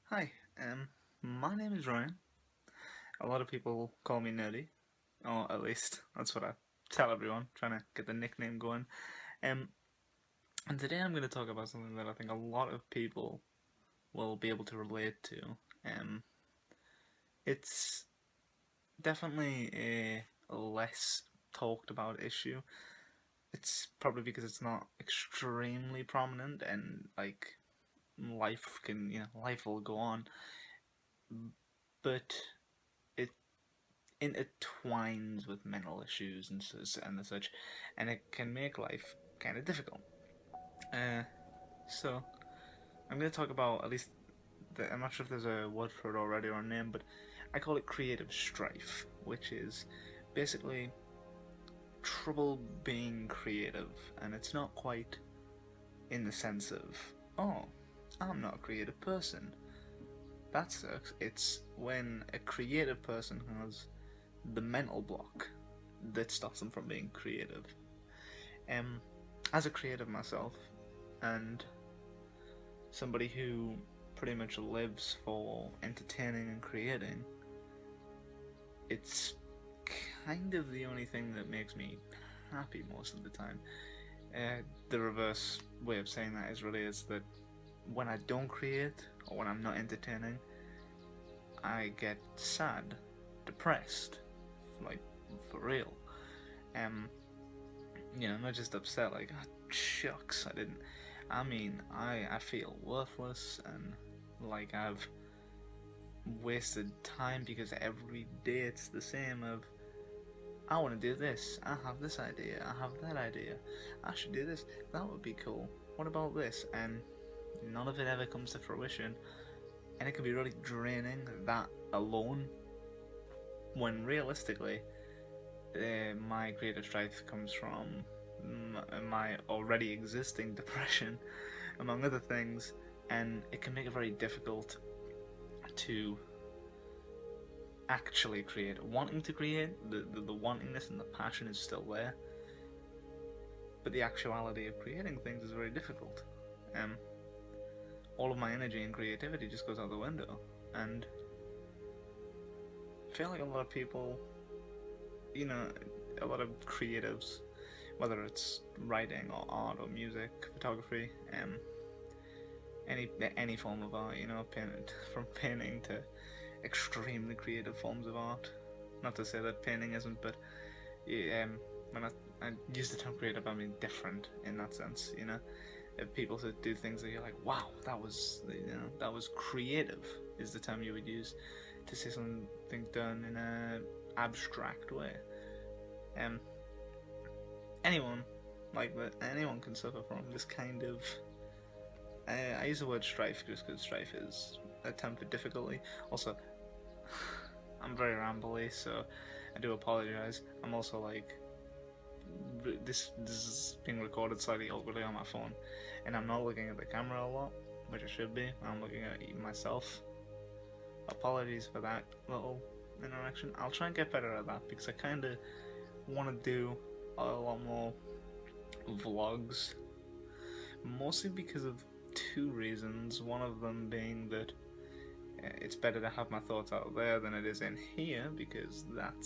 Hi, my name is Ryan. A lot of people call me Nerdy, or at least that's what I tell everyone, trying to get the nickname going. Um, and today I'm going to talk about something that I think a lot of people will be able to relate to. Um, it's definitely a less talked about issue. It's probably because it's not extremely prominent, and life will go on, but it intertwines with mental issues and such, and it can make life kind of difficult. Uh, so I'm going to talk about at least I'm not sure if there's a word for it already or a name, but I call it creative strife, which is basically trouble being creative, and it's not quite in the sense of oh, I'm not a creative person. That sucks. It's when a creative person has the mental block that stops them from being creative. Um, as a creative myself, and somebody who pretty much lives for entertaining and creating, it's kind of the only thing that makes me happy most of the time. The reverse way of saying that is that when I don't create or when I'm not entertaining, I get sad, depressed, like for real. Um, not just upset like, oh, shucks, I didn't. I mean, I feel worthless and like I've wasted time because every day it's the same of, I want to do this, I have this idea, I have that idea, I should do this, that would be cool, what about this? And none of it ever comes to fruition, and it can be really draining, that alone, when realistically, my creative strife comes from my already existing depression, among other things, and it can make it very difficult to actually create. Wanting to create, the wantingness and the passion is still there, but the actuality of creating things is very difficult. All of my energy and creativity just goes out the window, and I feel like a lot of people, a lot of creatives, whether it's writing or art or music, photography, any form of art, from painting to extremely creative forms of art. Not to say that painting isn't, but when I use the term creative, I mean different in that sense. If people do things that you're like, wow, that was creative, is the term you would use to say something done in a abstract way. Um, anyone anyone can suffer from this kind of. I use the word strife just because strife is a term for difficulty. Also, I'm very rambly, so I do apologize. I'm also like, this is being recorded slightly awkwardly on my phone, and I'm not looking at the camera a lot, which I should be. I'm looking at myself. Apologies for that little interaction. I'll try and get better at that because I kind of want to do a lot more vlogs, mostly because of two reasons. One of them being that it's better to have my thoughts out there than it is in here, because that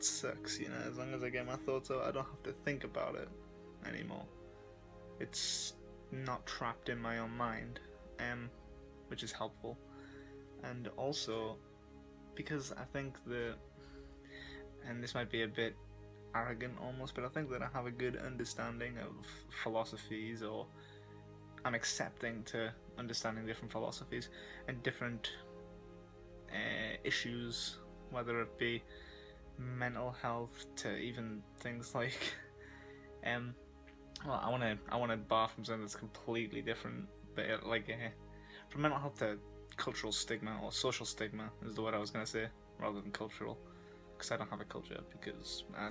sucks, as long as I get my thoughts out, I don't have to think about it anymore. It's not trapped in my own mind, which is helpful. And also, because I think and this might be a bit arrogant almost, but I think that I have a good understanding of philosophies, or I'm accepting to understanding different philosophies and different issues, whether it be mental health to even things like well, I want to bar from something that's completely different, but from mental health to cultural stigma, or social stigma is the word I was going to say, rather than cultural, because I don't have a culture, because I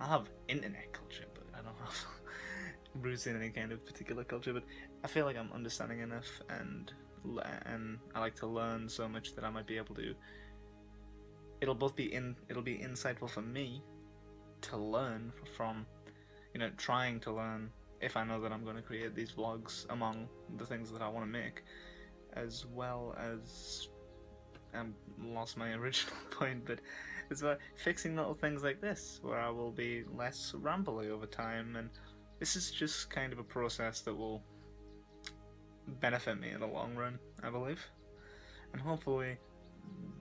have internet culture, but I don't have roots in any kind of particular culture. But I feel like I'm understanding enough, and I like to learn so much that I might be able to. It'll be insightful for me to learn from, trying to learn if I know that I'm going to create these vlogs among the things that I want to make, as well as lost my original point, but it's about fixing little things like this, where I will be less rambly over time, and this is just kind of a process that will benefit me in the long run, I believe. And hopefully,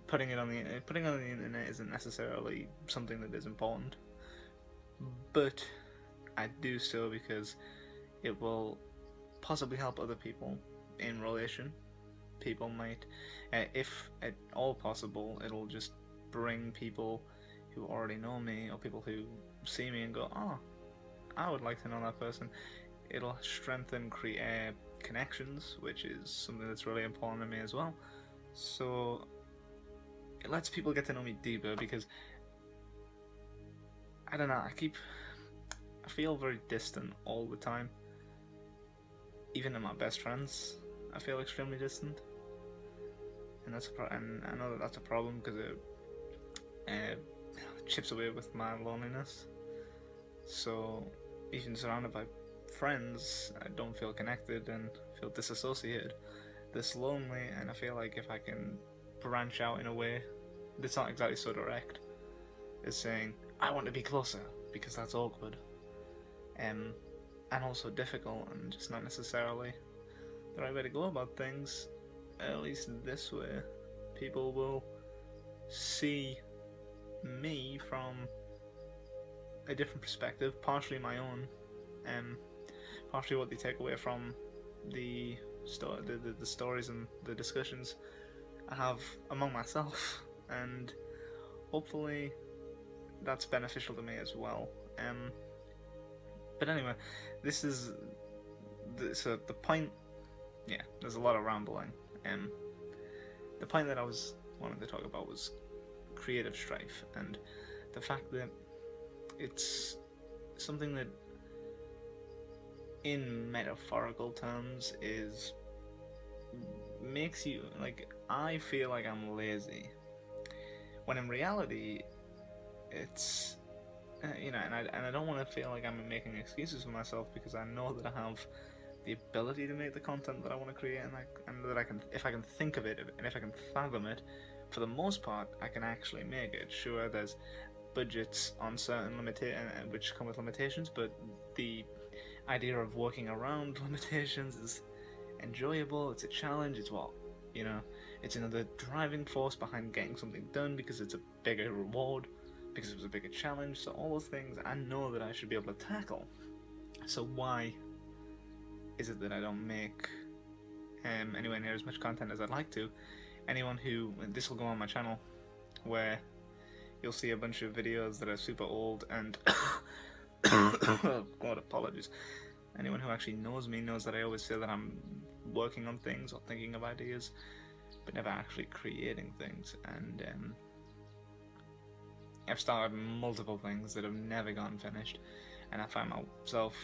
putting it on the internet isn't necessarily something that is important, but I do so because it will possibly help other people in relation. People might, if at all possible, it'll just bring people who already know me, or people who see me and go, oh, I would like to know that person. It'll strengthen connections, which is something that's really important to me as well. So it lets people get to know me deeper, because I don't know, I feel very distant all the time. Even in my best friends, I feel extremely distant, and and I know that that's a problem, because it chips away with my loneliness. So even surrounded by friends, I don't feel connected and feel disassociated, this lonely. And I feel like if I can branch out in a way that's not exactly so direct as saying I want to be closer, because that's awkward, and also difficult, and just not necessarily the right way to go about things, at least this way, people will see me from a different perspective, partially my own, and partially what they take away from the stories and the discussions I have among myself, and hopefully that's beneficial to me as well. But anyway, this is so the point. Yeah, there's a lot of rambling. The point that I was wanting to talk about was creative strife, and the fact that it's something that, in metaphorical terms, makes you, like, I feel like I'm lazy, when in reality it's and I don't want to feel like I'm making excuses for myself, because I know that I have the ability to make the content that I want to create, and that I can, if I can think of it and if I can fathom it, for the most part I can actually make it. Sure, there's budgets on certain which come with limitations, but the idea of working around limitations is enjoyable. It's a challenge. It's it's another driving force behind getting something done, because it's a bigger reward, because it was a bigger challenge. So all those things I know that I should be able to tackle. So why is it that I don't make anywhere near as much content as I'd like to? This will go on my channel, where you'll see a bunch of videos that are super old and oh God, apologies. Anyone who actually knows me knows that I always say that I'm working on things or thinking of ideas, but never actually creating things. And I've started multiple things that have never gotten finished, and I find myself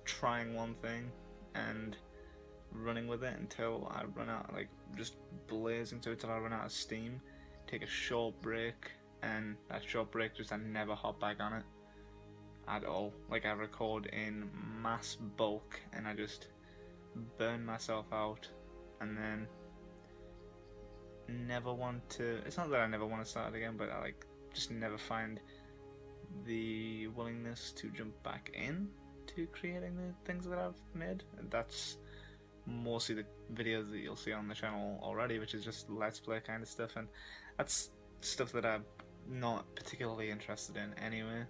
trying one thing and running with it until I run out, like just blazing to it till I run out of steam, take a short break, and that short break just I never hop back on it at all. Like, I record in mass bulk and I just burn myself out, and then never want to, it's not that I never want to start again, but I just never find the willingness to jump back in to creating the things that I've made. And that's mostly the videos that you'll see on the channel already, which is just let's play kind of stuff, and that's stuff that I'm not particularly interested in anyway,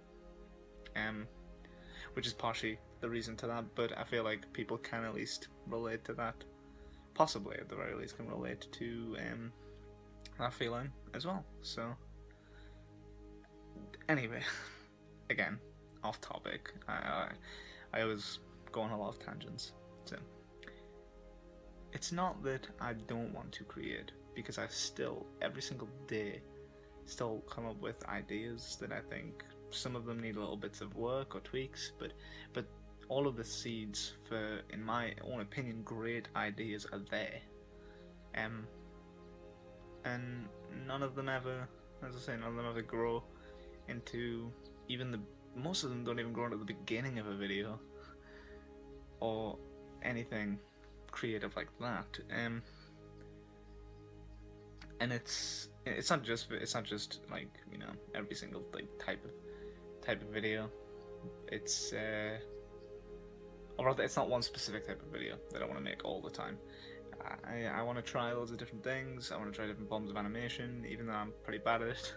which is partially the reason to that. But I feel like people can at least relate to that, possibly at the very least can relate to that feeling as well. So anyway, again, off topic. I always go on a lot of tangents. So it's not that I don't want to create, because I still, every single day, still come up with ideas that I think some of them need little bits of work or tweaks, but all of the seeds for, in my own opinion, great ideas are there. And none of them ever, as I say, none of them ever grow into, most of them don't even grow into the beginning of a video. or anything creative like that. And it's not just like, you know, every single like type of video. It's or rather, it's not one specific type of video that I want to make all the time. I want to try loads of different things. I want to try different forms of animation, even though I'm pretty bad at it.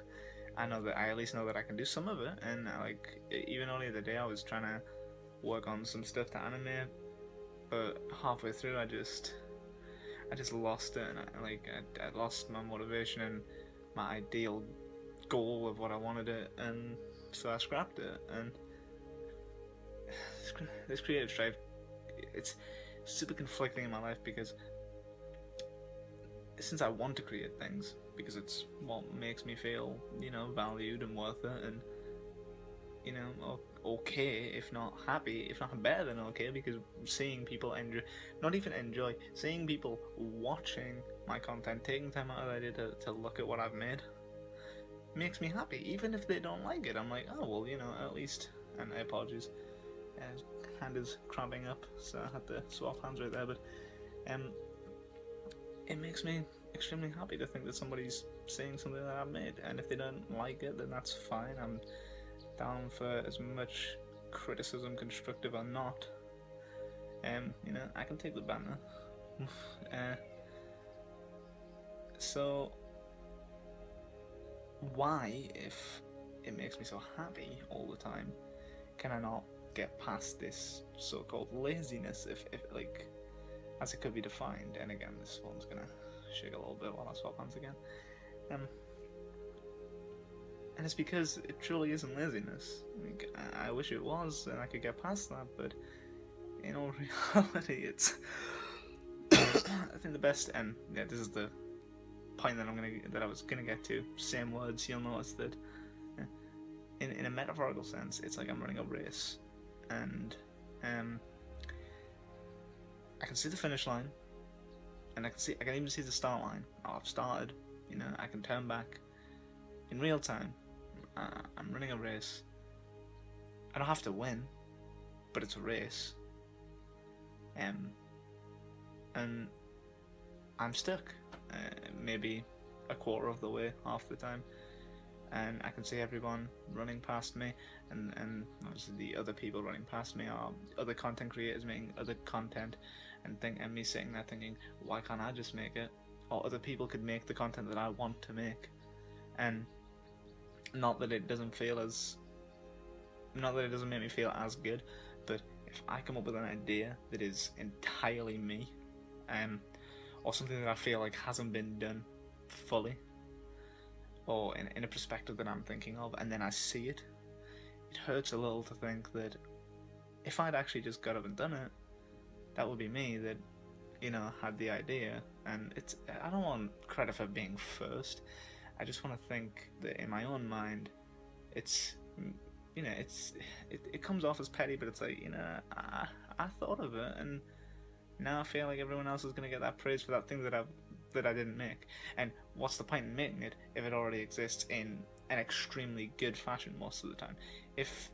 I at least know that I can do some of it. And like, even only the other day I was trying to work on some stuff to animate, but halfway through I just lost it, and I lost my motivation and my ideal goal of what I wanted it, and so I scrapped it. And this creative strife, it's super conflicting in my life, because since I want to create things, because it's what makes me feel, you know, valued and worth it, and, you know, okay, if not happy, if not better than okay, because seeing people seeing people watching my content, taking time out of their day to look at what I've made, makes me happy. Even if they don't like it, I'm like, oh well, you know, at least. And I apologize, hand is cramping up, so I had to swap hands right there. But it makes me extremely happy to think that somebody's seeing something that I've made, and if they don't like it, then that's fine. I'm down for as much criticism, constructive or not. You know, I can take the banter. So why, if it makes me so happy all the time, can I not get past this so-called laziness, if like, as it could be defined? And again, this one's gonna shake a little bit while I swap hands again. And it's because it truly isn't laziness. Like, I wish it was, and I could get past that, but in all reality, it's I think the best, and yeah, this is the point that I was gonna get to. Same words, you'll notice that in a metaphorical sense, it's like I'm running a race, and I can see the finish line, and I can even see the start line. Oh, I've started, you know, I can turn back in real time. I'm running a race. I don't have to win, but it's a race. And I'm stuck, maybe a quarter of the way, half the time, and I can see everyone running past me, and obviously the other people running past me are other content creators making other content, and me sitting there thinking, why can't I just make it? Or other people could make the content that I want to make. And not that it doesn't make me feel as good, but if I come up with an idea that is entirely me, or something that I feel like hasn't been done fully, or in a perspective that I'm thinking of, and then I see it, it hurts a little to think that if I'd actually just got up and done it, that would be me that, you know, had the idea. And I don't want credit for being first. I just want to think that in my own mind, it's, you know, it comes off as petty, but it's like, you know, I thought of it, and now I feel like everyone else is going to get that praise for that thing that I didn't make. And what's the point in making it if it already exists in an extremely good fashion most of the time? If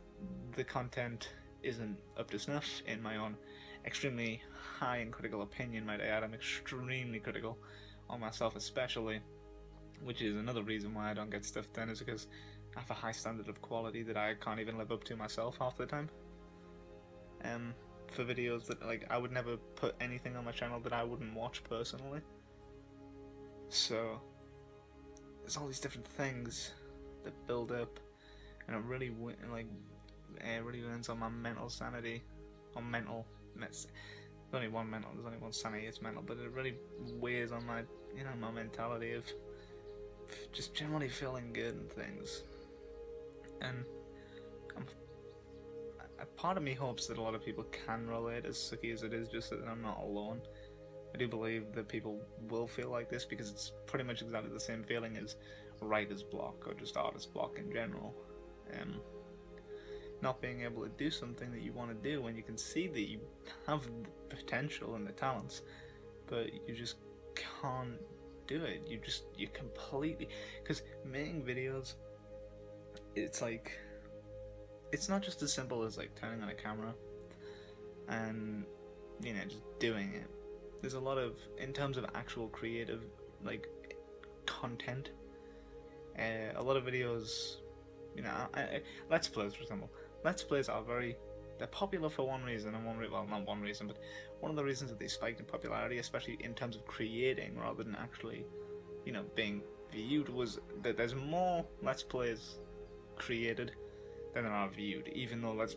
the content isn't up to snuff, in my own extremely high and critical opinion, might I add, I'm extremely critical on myself especially, which is another reason why I don't get stuff done, is because I have a high standard of quality that I can't even live up to myself half the time. For videos that, like, I would never put anything on my channel that I wouldn't watch personally. So there's all these different things that build up, and it really really ruins on my mental sanity, or mental. There's only one sanity, it's mental, but it really weighs on my, you know, my mentality of just generally feeling good and things. And a part of me hopes that a lot of people can relate, as sucky as it is, just that I'm not alone. I do believe that people will feel like this, because it's pretty much exactly the same feeling as writer's block, or just artist block in general. Not being able to do something that you want to do when you can see that you have the potential and the talents, but you just can't do it. You completely, because making videos, it's like, it's not just as simple as like turning on a camera and just doing it. There's a lot of, in terms of actual creative, like, content, a lot of videos, Let's Plays, for example. Let's Plays are they're popular for one reason, and well, not one reason, but one of the reasons that they spiked in popularity, especially in terms of creating rather than actually, being viewed, was that there's more Let's Plays created than there are viewed, even though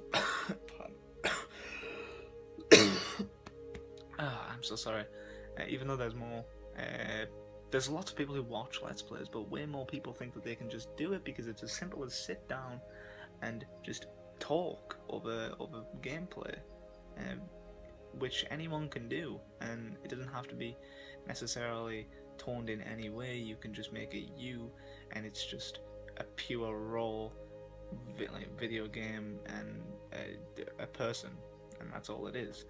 I'm so sorry. Even though there's more, there's lots of people who watch Let's Plays, but way more people think that they can just do it because it's as simple as sit down and just talk over gameplay, which anyone can do, and it doesn't have to be necessarily toned in any way. You can just make it you, and it's just a pure raw video game and a person, and that's all it is.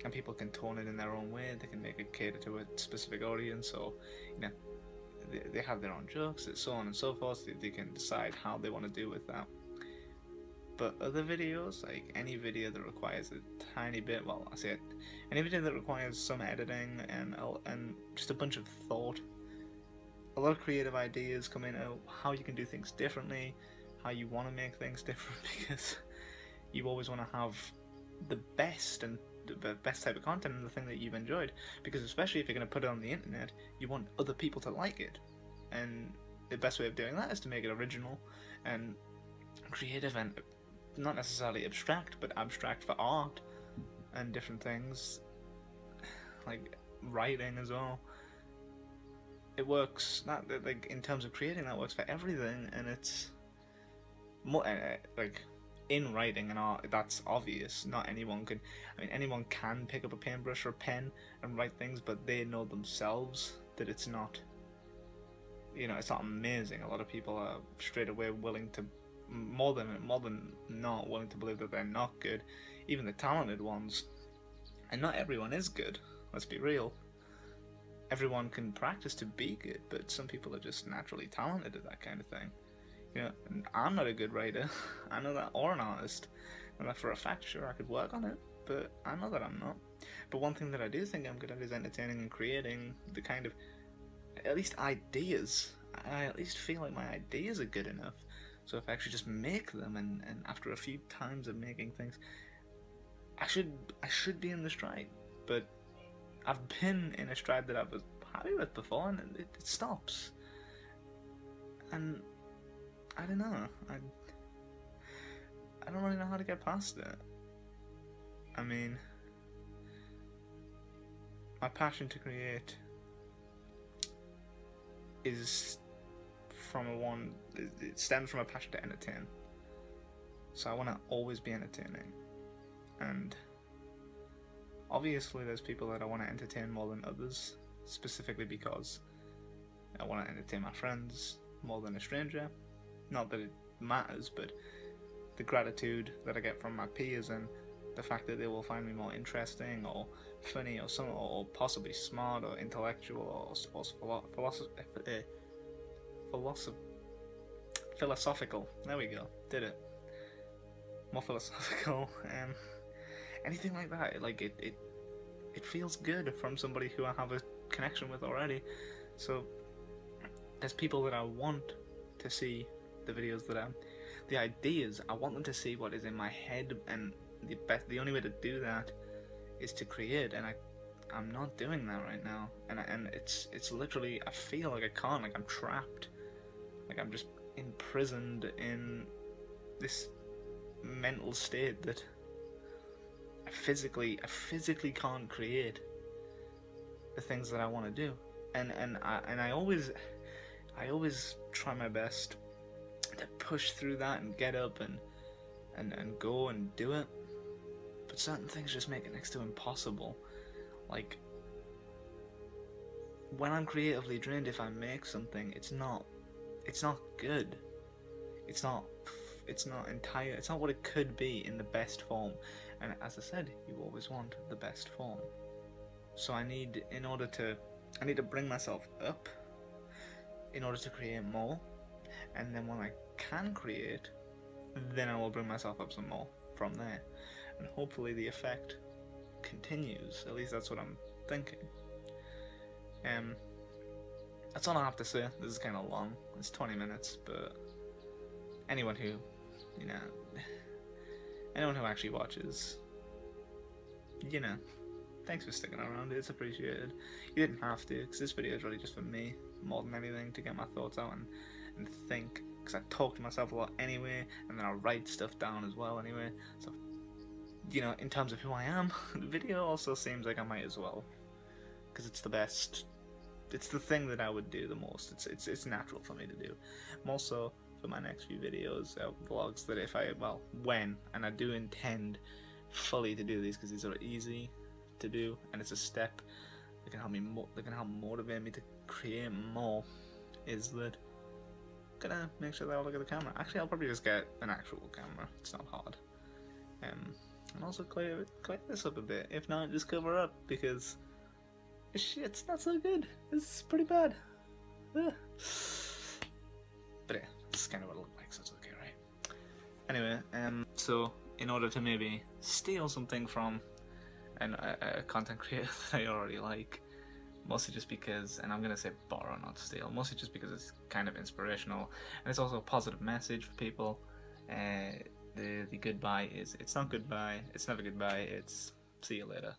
And people can tone it in their own way. They can make it cater to a specific audience, or they have their own jokes, and so on and so forth. They can decide how they want to do with that. But other videos, like any video that requires a tiny bit, any video that requires some editing and just a bunch of thought, a lot of creative ideas come in how you can do things differently, how you want to make things different, because you always want to have the best type of content and the thing that you've enjoyed, because especially if you're going to put it on the internet, you want other people to like it, and the best way of doing that is to make it original and creative and not necessarily abstract, but abstract for art and different things, like writing as well. It works, like in terms of creating, that works for everything, and it's more like in writing and art, that's obvious. Not anyone can, anyone can pick up a paintbrush or a pen and write things, but they know themselves that it's not, it's not amazing. A lot of people are straight away willing to, more than not willing to believe that they're not good, even the talented ones. And not everyone is good, let's be real. Everyone can practice to be good, but some people are just naturally talented at that kind of thing. I'm not a good writer, I know that, or an artist. I know that for a fact. Sure, I could work on it, but I know that I'm not. But one thing that I do think I'm good at is entertaining and creating the kind of, at least ideas. I at least feel like my ideas are good enough. So if I actually just make them, and after a few times of making things, I should be in the stride. But I've been in a stride that I was happy with before, and it stops. And I don't know. I don't really know how to get past it. My passion to create is it stems from a passion to entertain. So I want to always be entertaining, and obviously there's people that I want to entertain more than others, specifically because I want to entertain my friends more than a stranger. Not that it matters, but the gratitude that I get from my peers and the fact that they will find me more interesting or funny or possibly smart or intellectual or philosophical. There we go, did it. More philosophical, anything like that. Like it feels good from somebody who I have a connection with already. So there's people that I want to see the videos the ideas. I want them to see what is in my head, and the only way to do that is to create, and I'm not doing that right now, and it's literally, I feel like I can't, like I'm trapped, like I'm just imprisoned in this mental state that I physically can't create the things that I want to do, and I always try my best to push through that and get up and go and do it, but certain things just make it next to impossible. Like when I'm creatively drained, if I make something, it's not good. It's not entire. It's not what it could be in the best form. And as I said, you always want the best form. So I need to bring myself up in order to create more. And then when I can create, then I will bring myself up some more from there. And hopefully the effect continues. At least that's what I'm thinking. That's all I have to say. This is kind of long. It's 20 minutes, but anyone who, you know, anyone who actually watches, you know, thanks for sticking around. It's appreciated. You didn't have to, because this video is really just for me, more than anything, to get my thoughts out and think. Because I talk to myself a lot anyway, and then I write stuff down as well anyway. So, you know, in terms of who I am, the video also seems like I might as well, because it's the best. It's the thing that I would do the most. It's natural for me to do. I'm also, for my next few videos, vlogs, that if I, well, when, and I do intend fully to do these because these are easy to do, and it's a step that can help me that can help motivate me to create more, is that I'm gonna make sure that I look at the camera. Actually, I'll probably just get an actual camera. It's not hard. And also clear this up a bit. If not, just cover up, because it's not so good. It's pretty bad. Ugh. But yeah, this is kind of what it looks like, so it's okay, right? Anyway, so in order to maybe steal something from a content creator that I already like, mostly just because, and I'm gonna say borrow, not steal, mostly just because it's kind of inspirational, and it's also a positive message for people. The goodbye is, it's not goodbye, it's never goodbye, it's see you later.